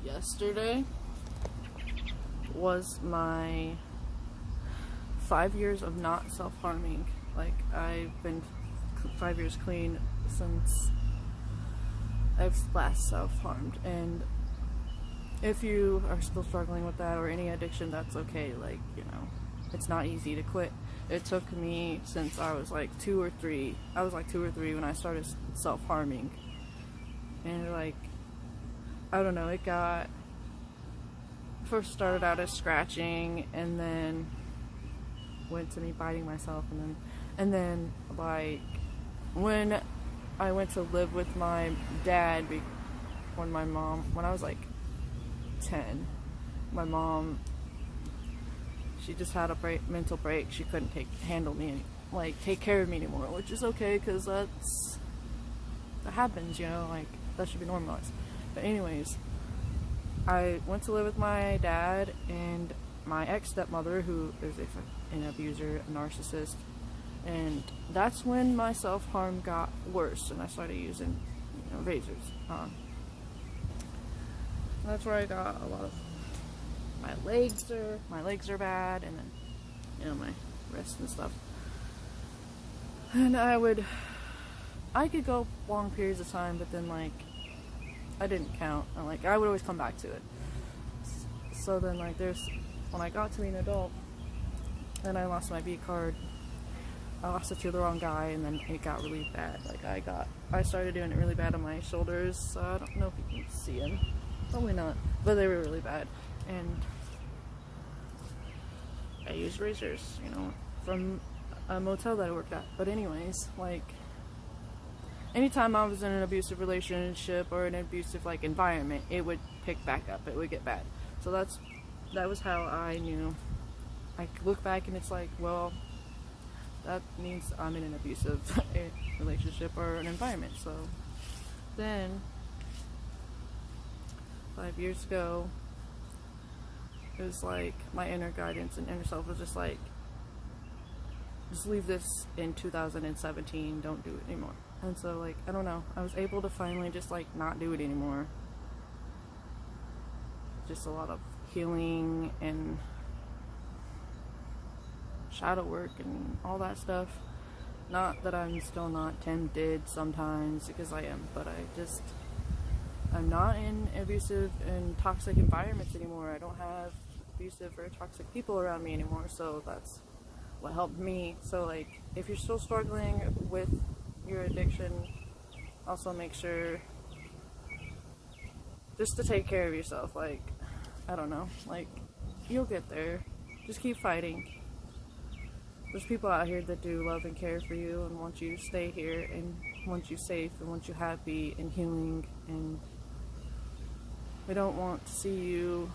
yesterday was my 5 years of not self-harming. Like, I've been 5 years clean since I've last self-harmed, and if you are still struggling with that or any addiction, that's okay. Like, you know, it's not easy to quit. It took me since I was like 2 or 3. I was like 2 or 3 when I started self-harming, and like, I don't know, it got first started out as scratching, and then went to me biting myself, and then like when I went to live with my dad when I was like 10, my mom, she just had a mental break. She couldn't handle me and take care of me anymore, which is okay, because that happens, you know, like that should be normalized. But anyways, I went to live with my dad and my ex-stepmother, who is an abuser, a narcissist, and that's when my self-harm got worse, and I started using, you know, razors. That's where I got a lot of my legs are bad, and then, you know, my wrists and stuff. And I could go long periods of time, but then like I didn't count, and like I would always come back to it. So then like when I got to be an adult, then I lost my B card. I lost it to the wrong guy, and then it got really bad. Like I started doing it really bad on my shoulders, so I don't know if you can see them. Probably not, but they were really bad. And I used razors, you know, from a motel that I worked at. But anyways, like, anytime I was in an abusive relationship or an abusive like environment, it would pick back up. It would get bad. So that was how I knew. I look back and it's like, well, that means I'm in an abusive relationship or an environment. So then 5 years ago, it was like my inner guidance and inner self was just like, just leave this in 2017, don't do it anymore. And so like, I don't know, I was able to finally just like not do it anymore. Just a lot of healing and shadow work and all that stuff. Not that I'm still not tempted sometimes, because I am, but I'm not in abusive and toxic environments anymore. I don't have abusive or toxic people around me anymore, so that's what helped me. So like, if you're still struggling with your addiction, also make sure just to take care of yourself. Like, I don't know, like, you'll get there. Just keep fighting. There's people out here that do love and care for you and want you to stay here and want you safe and want you happy and healing, and they don't want to see you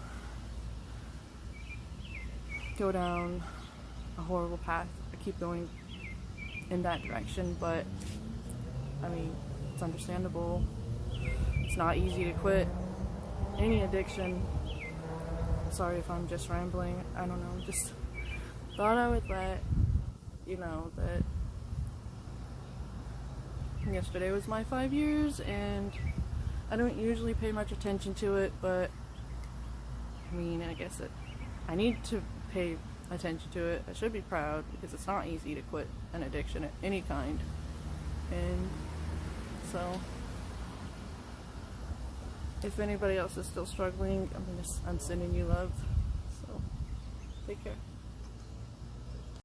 go down a horrible path or keep going in that direction. But I mean, it's understandable. It's not easy to quit any addiction. Sorry if I'm just rambling. I don't know, just thought I would let you know that yesterday was my 5 years, and I don't usually pay much attention to it, but I mean, I guess I need to pay attention to it. I should be proud, because it's not easy to quit an addiction of any kind. And so if anybody else is still struggling, I'm sending you love. So take care.